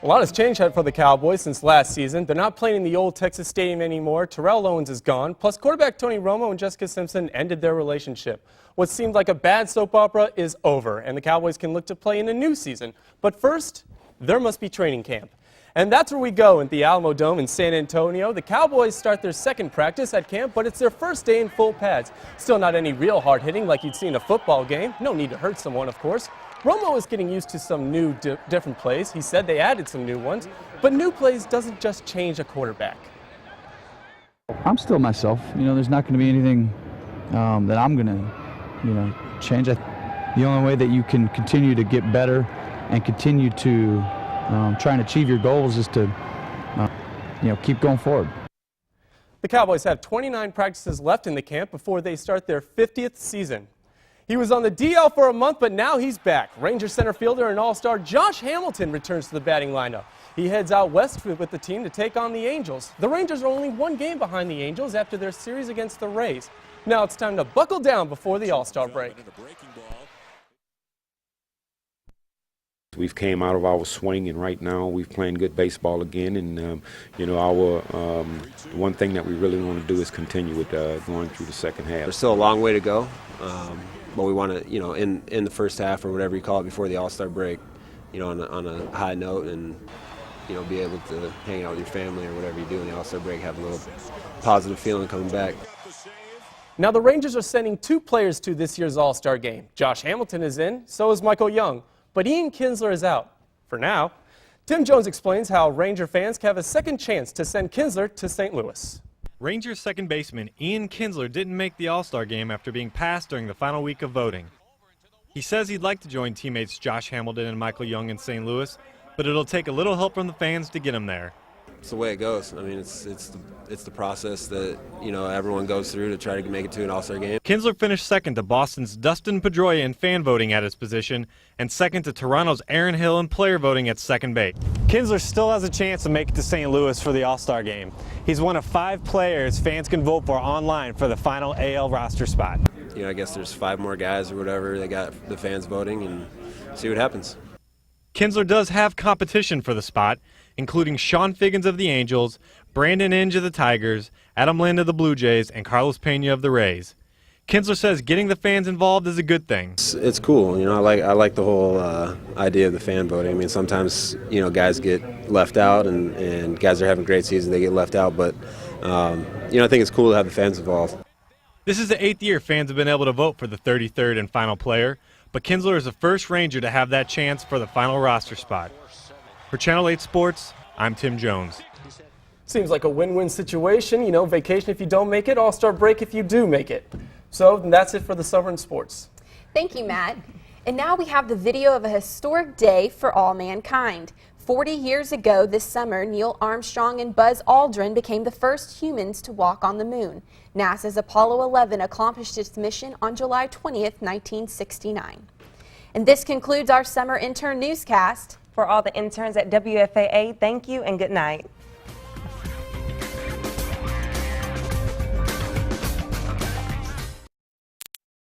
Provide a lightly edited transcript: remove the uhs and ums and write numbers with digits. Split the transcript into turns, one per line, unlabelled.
A lot has changed for the Cowboys since last season. They're not playing in the old Texas Stadium anymore. Terrell Owens is gone. Plus, quarterback Tony Romo and Jessica Simpson ended their relationship. What seemed like a bad soap opera is over, and the Cowboys can look to play in a new season. But first, there must be training camp. And that's where we go at the Alamo Dome in San Antonio. The Cowboys start their second practice at camp, but it's their first day in full pads. Still not any real hard hitting like you'd see in a football game. No need to hurt someone, of course. Romo is getting used to some new, different plays. He said they added some new ones, but new plays doesn't just change a quarterback.
I'm still myself. There's not going to be anything that I'm going to, change. The only way that you can continue to get better and continue to try and achieve your goals is to, keep going forward.
The Cowboys have 29 practices left in the camp before they start their 50th season. He was on the DL for a month, but now he's back. Ranger center fielder and all-star Josh Hamilton returns to the batting lineup. He heads out west with the team to take on the Angels. The Rangers are only one game behind the Angels after their series against the Rays. Now it's time to buckle down before the All-Star break.
We've came out of our swing, and right now we've playing good baseball again. And our one thing that we really want to do is continue with going through the second half.
There's still a long way to go, but we want to, in the first half or whatever you call it before the All-Star break, on a high note, and be able to hang out with your family or whatever you do in the All-Star break, have a little positive feeling coming back.
Now the Rangers are sending two players to this year's All-Star game. Josh Hamilton is in, so is Michael Young. But Ian Kinsler is out, for now. Tim Jones explains how Ranger fans can have a second chance to send Kinsler to St. Louis.
Rangers second baseman Ian Kinsler didn't make the All-Star game after being passed during the final week of voting. He says he'd like to join teammates Josh Hamilton and Michael Young in St. Louis, but it'll take a little help from the fans to get him there.
It's the way it goes. I mean, it's the process that everyone goes through to try to make it to an All-Star game.
Kinsler finished second to Boston's Dustin Pedroia in fan voting at his position, and second to Toronto's Aaron Hill in player voting at second base.
Kinsler still has a chance to make it to St. Louis for the All-Star game. He's one of 5 players fans can vote for online for the final AL roster spot.
I guess there's 5 more guys or whatever that got the fans voting, and see what happens.
Kinsler does have competition for the spot, including Sean Figgins of the Angels, Brandon Inge of the Tigers, Adam Lind of the Blue Jays, and Carlos Pena of the Rays. Kinsler says getting the fans involved is a good thing.
It's cool. I like the whole idea of the fan voting. I mean, sometimes guys get left out, and guys are having a great season, they get left out. But I think it's cool to have the fans involved.
This is the 8th year fans have been able to vote for the 33rd and final player, but Kinsler is the first Ranger to have that chance for the final roster spot. For Channel 8 Sports, I'm Tim Jones.
Seems like a win-win situation. Vacation if you don't make it, All-Star break if you do make it. So that's it for the summer in sports.
Thank you, Matt. And now we have the video of a historic day for all mankind. 40 years ago this summer, Neil Armstrong and Buzz Aldrin became the first humans to walk on the moon. NASA's Apollo 11 accomplished its mission on July 20th, 1969. And this concludes our summer intern newscast.
For all the interns at WFAA, thank you and good night.